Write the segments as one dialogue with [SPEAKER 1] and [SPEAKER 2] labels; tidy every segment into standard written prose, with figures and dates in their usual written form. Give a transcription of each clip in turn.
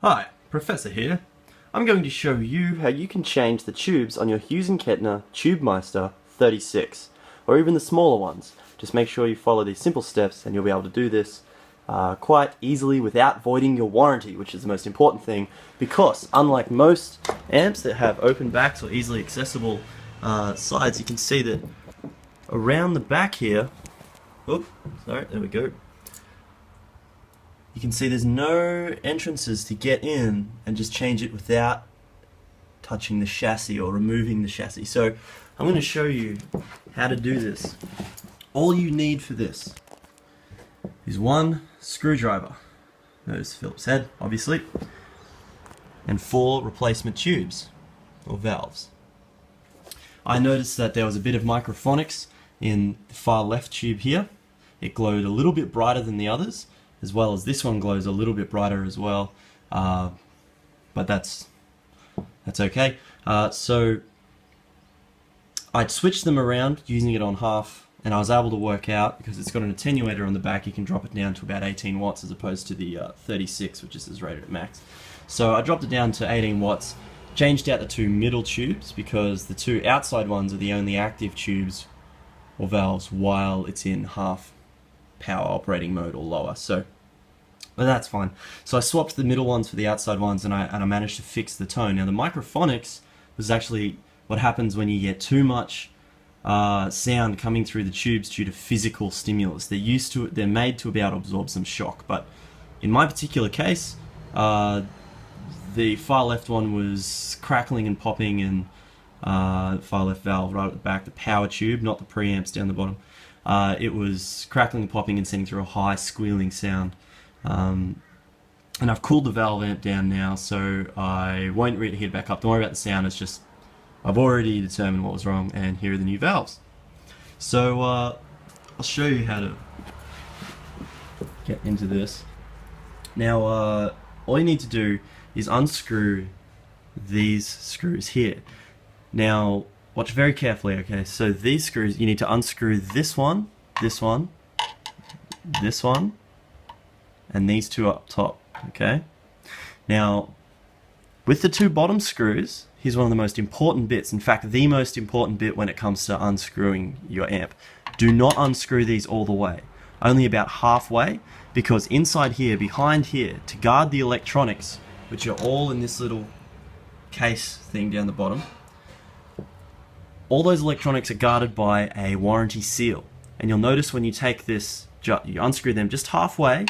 [SPEAKER 1] Hi, Professor here. I'm going to show you how you can change the tubes on your Hughes and Kettner Tubemeister 36, or even the smaller ones. Just make sure you follow these simple steps and you'll be able to do this quite easily without voiding your warranty, which is the most important thing, because unlike most amps that have open backs or easily accessible sides, you can see that around the back here, there we go. You can see there's no entrances to get in and just change it without touching the chassis or removing the chassis. So I'm going to show you how to do this. All you need for this is one screwdriver, notice Phillips head obviously, and 4 replacement tubes or valves. I noticed that there was a bit of microphonics in the far left tube here. It glowed a little bit brighter than the others, as well as this one glows a little bit brighter as well, but that's okay. So I'd switched them around using it on half, and I was able to work out, because it's got an attenuator on the back, you can drop it down to about 18 watts as opposed to the 36, which is rated at max. So I dropped it down to 18 watts, changed out the 2 middle tubes because the 2 outside ones are the only active tubes or valves while it's in half power operating mode or lower, but that's fine. So I swapped the middle ones for the outside ones, and I managed to fix the tone. Now the microphonics was actually what happens when you get too much sound coming through the tubes due to physical stimulus. They're made to be able to absorb some shock, but in my particular case, the far left one was crackling and popping, and far left valve right at the back, the power tube, not the preamps down the bottom. It was crackling and popping and sending through a high squealing sound. And I've cooled the valve amp down now, so I won't reheat it back up. Don't worry about the sound, it's just I've already determined what was wrong, and here are the new valves. So I'll show you how to get into this. Now all you need to do is unscrew these screws here. Now watch very carefully, okay? So these screws, you need to unscrew this one, this one, this one, and these 2 up top, okay? Now, with the 2 bottom screws, here's one of the most important bits, in fact the most important bit when it comes to unscrewing your amp. Do not unscrew these all the way, only about halfway, because inside here, behind here, to guard the electronics, which are all in this little case thing down the bottom, all those electronics are guarded by a warranty seal. And you'll notice when you take this, you unscrew them just halfway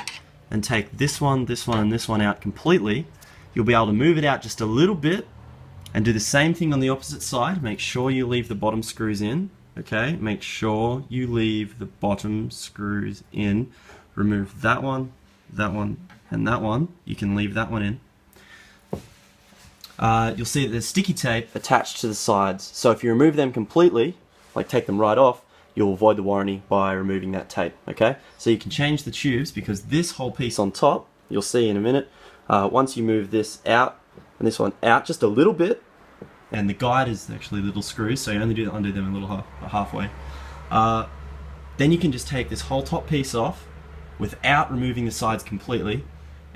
[SPEAKER 1] and take this one, this one, and this one out completely, you'll be able to move it out just a little bit and do the same thing on the opposite side. Make sure you leave the bottom screws in, okay? Make sure you leave the bottom screws in. Remove that one, and that one. You can leave that one in. You'll see that there's sticky tape attached to the sides, so if you remove them completely, like take them right off, you'll avoid the warranty by removing that tape, okay? So you can change the tubes, because this whole piece on top, you'll see in a minute, once you move this out and this one out just a little bit, and the guide is actually little screws, so you only undo them a little halfway, then you can just take this whole top piece off without removing the sides completely,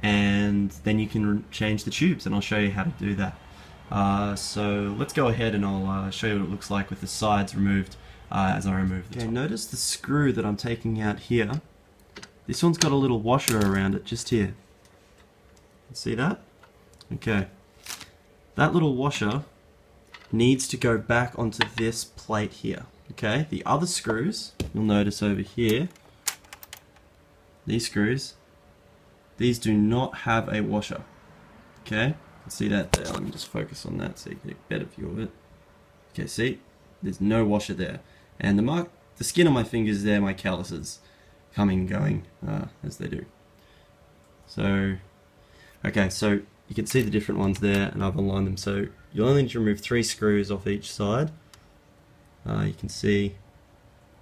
[SPEAKER 1] and then you can change the tubes, and I'll show you how to do that. So let's go ahead and I'll show you what it looks like with the sides removed as I remove the top. Notice the screw that I'm taking out here. This one's got a little washer around it just here. See that? Okay. That little washer needs to go back onto this plate here. Okay? The other screws, you'll notice over here, these screws, these do not have a washer. Okay? See that there? Let me just focus on that so you get a better view of it. Okay, see? There's no washer there. And the skin on my fingers there, my calluses coming and going as they do. So, okay, so you can see the different ones there, and I've aligned them. So you'll only need to remove 3 screws off each side. You can see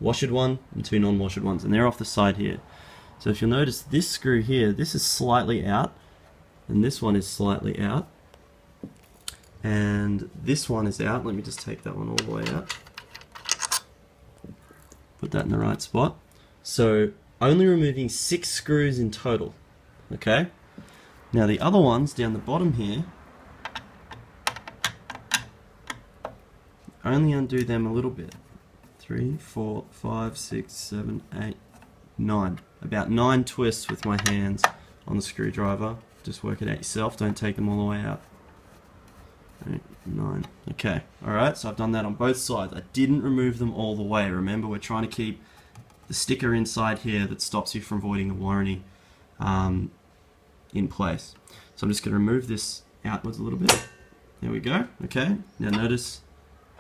[SPEAKER 1] washed one and 2 non-washed ones, and they're off the side here. So if you'll notice this screw here, this is slightly out, and this one is slightly out, and this one is out. Let me just take that one all the way out. Put that in the right spot. So only removing 6 screws in total, okay? Now the other ones down the bottom here, only undo them a little bit. 3, 4, 5, 6, 7, 8, 9. About 9 twists with my hands on the screwdriver. Just work it out yourself, don't take them all the way out. 8, 9. Okay, alright, so I've done that on both sides. I didn't remove them all the way. Remember, we're trying to keep the sticker inside here that stops you from voiding the warranty in place. So I'm just going to remove this outwards a little bit. There we go. Okay, now notice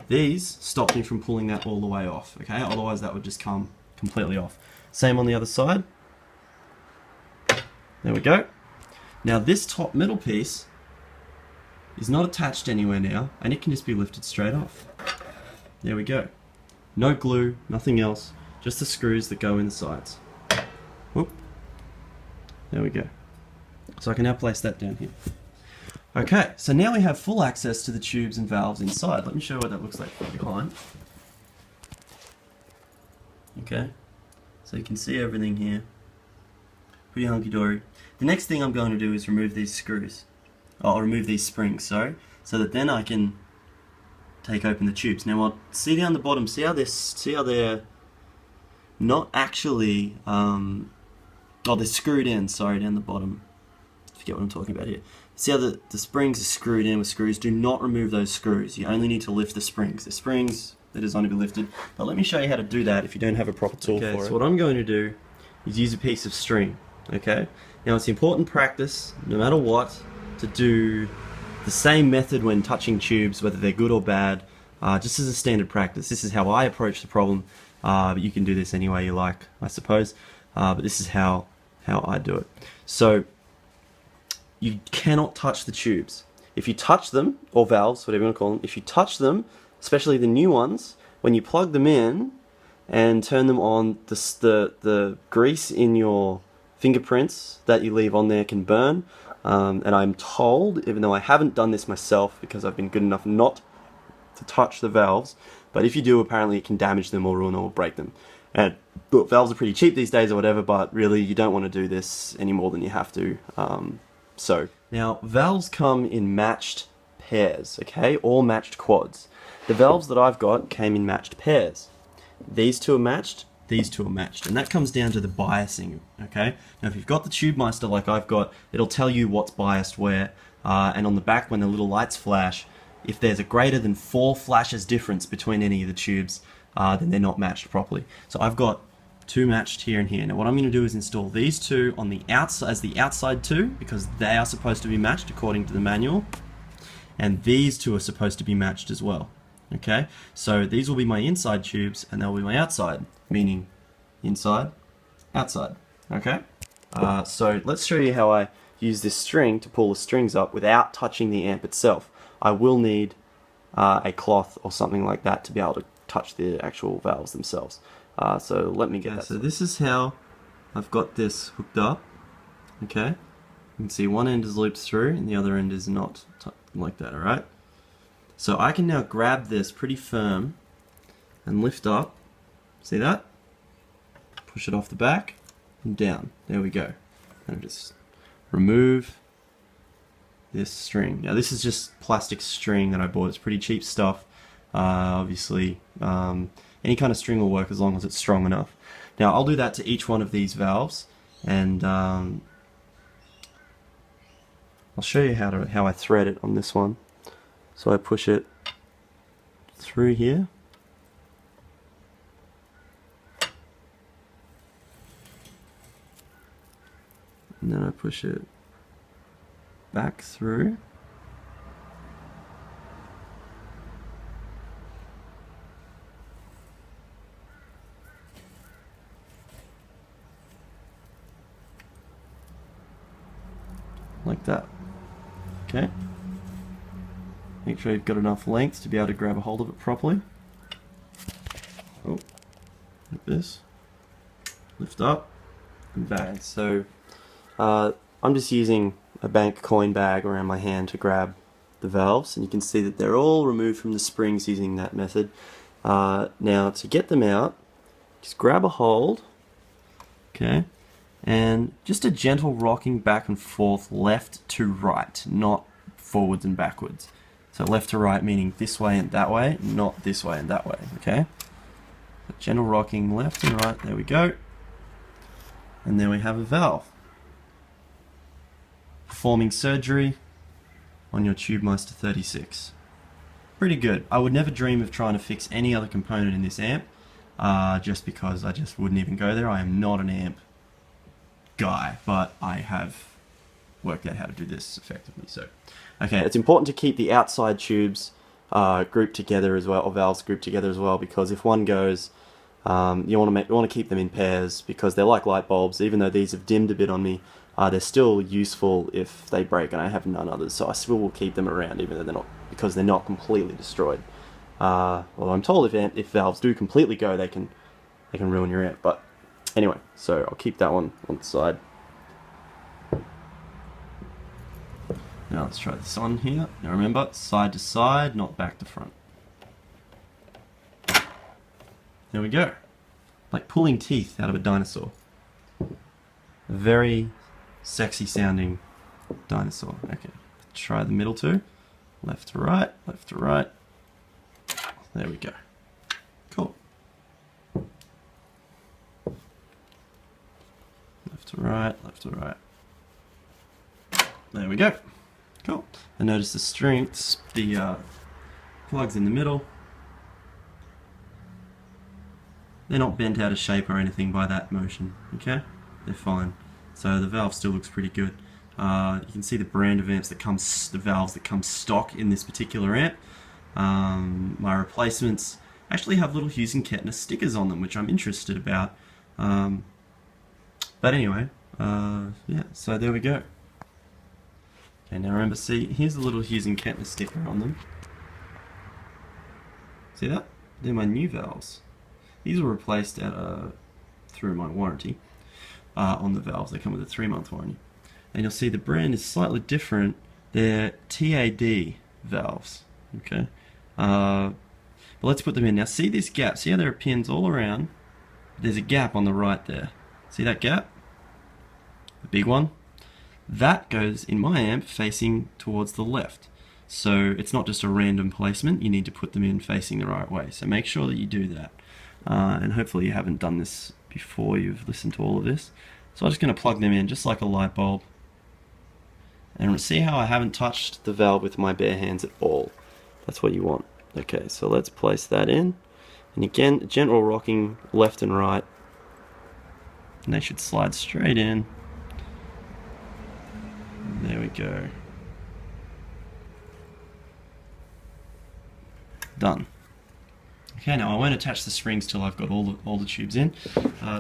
[SPEAKER 1] these stop me from pulling that all the way off. Okay, otherwise that would just come completely off. Same on the other side. There we go. Now this top middle piece is not attached anywhere now, and it can just be lifted straight off. There we go. No glue, nothing else, just the screws that go in the sides. Whoop. There we go. So I can now place that down here. Okay, so now we have full access to the tubes and valves inside. Let me show you what that looks like from behind. Okay, so you can see everything here. Pretty hunky-dory. The next thing I'm going to do is remove these screws. I'll remove these springs, sorry, so that then I can take open the tubes. Now I'll see down the bottom, see how they're not actually, they're screwed in, sorry, down the bottom. Forget what I'm talking about here. See how the springs are screwed in with screws? Do not remove those screws. You only need to lift the springs. The springs, they're designed to be lifted. But let me show you how to do that if you don't have a proper tool for it. So what I'm going to do is use a piece of string. Okay? Now it's important practice, no matter what, to do the same method when touching tubes, whether they're good or bad, just as a standard practice. This is how I approach the problem, but you can do this any way you like, I suppose. But this is how I do it. So you cannot touch the tubes. If you touch them, or valves, whatever you want to call them, if you touch them, especially the new ones, when you plug them in and turn them on, the grease in your fingerprints that you leave on there can burn. And I'm told, even though I haven't done this myself because I've been good enough not to touch the valves, but if you do, apparently it can damage them or ruin them or break them. And look, valves are pretty cheap these days or whatever, but really you don't want to do this any more than you have to. So now valves come in matched pairs, okay, all matched quads. The valves that I've got came in matched pairs. These two are matched, these two are matched, and that comes down to the biasing, okay? Now if you've got the Tubemeister like I've got, it'll tell you what's biased where, and on the back when the little lights flash, if there's a greater than 4 flashes difference between any of the tubes, then they're not matched properly. So I've got 2 matched here and here. Now what I'm going to do is install these 2 on the outside as the outside 2, because they are supposed to be matched according to the manual, and these 2 are supposed to be matched as well. Okay, so these will be my inside tubes and they'll be my outside, meaning inside, outside. Okay, so let's show you how I use this string to pull the strings up without touching the amp itself. I will need a cloth or something like that to be able to touch the actual valves themselves. So let me get. So this is how I've got this hooked up. Okay, you can see one end is looped through and the other end is not like that. All right. So I can now grab this pretty firm and lift up. See that? Push it off the back and down. There we go. And just remove this string. Now this is just plastic string that I bought. It's pretty cheap stuff. Obviously, any kind of string will work as long as it's strong enough. Now I'll do that to each one of these valves, and I'll show you how I thread it on this one. So I push it through here. And then I push it back through. Like that. Okay. Make sure you've got enough length to be able to grab a hold of it properly. Oh, like this. Lift up and back. So I'm just using a bank coin bag around my hand to grab the valves, and you can see that they're all removed from the springs using that method. Now to get them out, just grab a hold, okay, and just a gentle rocking back and forth, left to right, not forwards and backwards. So left to right meaning this way and that way, not this way and that way, okay? So gentle rocking left and right, there we go. And then we have a valve. Performing surgery on your Tubemeister 36. Pretty good. I would never dream of trying to fix any other component in this amp, just because I just wouldn't even go there. I am not an amp guy, but I have worked out how to do this effectively. So, okay, it's important to keep the outside tubes grouped together as well, or valves grouped together as well, because if one goes, you want to keep them in pairs, because they're like light bulbs. Even though these have dimmed a bit on me, they're still useful if they break, and I have none others, so I still will keep them around even though they're not, because they're not completely destroyed. Although I'm told if valves do completely go, they can ruin your amp. But anyway, so I'll keep that one on the side. Now let's try this on here. Now remember, side to side, not back to front. There we go. Like pulling teeth out of a dinosaur. A very sexy sounding dinosaur. Okay, try the middle two. Left to right, left to right. There we go. Cool. Left to right, left to right. There we go. Cool. And notice the strings, the plugs in the middle. They're not bent out of shape or anything by that motion, okay? They're fine. So the valve still looks pretty good. You can see the brand of amps that comes, the valves that come stock in this particular amp. My replacements actually have little Hughes and Kettner stickers on them, which I'm interested about. But anyway, yeah, so there we go. Okay, now remember, see, here's the little Hughes and Kettner sticker on them. See that? They're my new valves. These were replaced at through my warranty on the valves. They come with a 3-month warranty. And you'll see the brand is slightly different. They're TAD valves. Okay. But let's put them in. Now see this gap. See how there are pins all around? There's a gap on the right there. See that gap? The big one? That goes in my amp facing towards the left. So it's not just a random placement. You need to put them in facing the right way. So make sure that you do that. And hopefully you haven't done this before you've listened to all of this. So I'm just going to plug them in just like a light bulb. And see how I haven't touched the valve with my bare hands at all. That's what you want. Okay, so let's place that in. And again, gentle rocking left and right. And they should slide straight in. There we go. Done. Okay, now I won't attach the springs till I've got all the tubes in.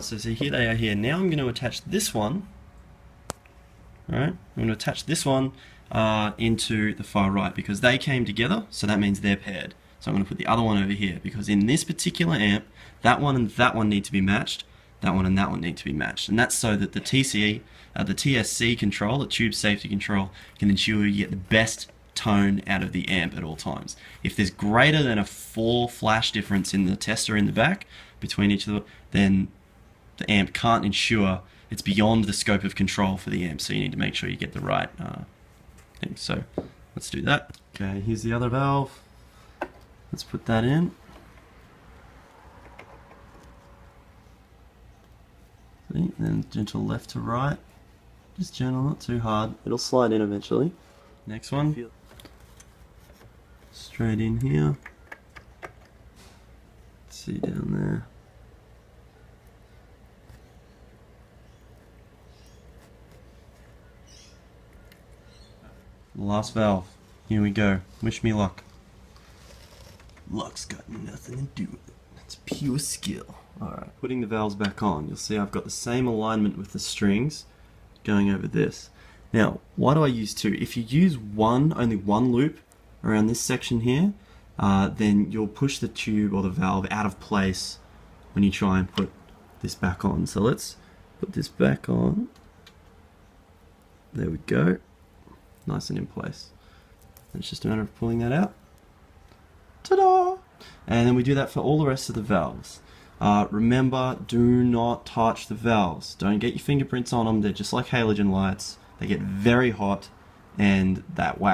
[SPEAKER 1] So see, here they are here. Now I'm going to attach this one. Alright, I'm going to attach this one into the far right because they came together, so that means they're paired. So I'm going to put the other one over here because in this particular amp, that one and that one need to be matched, that one and that one need to be matched. And that's so that the TSC control, the tube safety control, can ensure you get the best tone out of the amp at all times. If there's greater than a 4 flash difference in the tester in the back between each of them, then the amp can't ensure, it's beyond the scope of control for the amp, so you need to make sure you get the right thing. So let's do that. Okay, here's the other valve. Let's put that in. See, then gentle left to right. Just gentle, not too hard. It'll slide in eventually. Next one. Straight in here. Let's see down there. Last valve. Here we go. Wish me luck. Luck's got nothing to do with it. It's pure skill. Alright, putting the valves back on. You'll see I've got the same alignment with the strings going over this. Now, why do I use two? If you use only one loop around this section here, then you'll push the tube or the valve out of place when you try and put this back on. So let's put this back on. There we go. Nice and in place. And it's just a matter of pulling that out. Ta-da! And then we do that for all the rest of the valves. Remember, do not touch the valves. Don't get your fingerprints on them. They're just like halogen lights. They get very hot, and that wax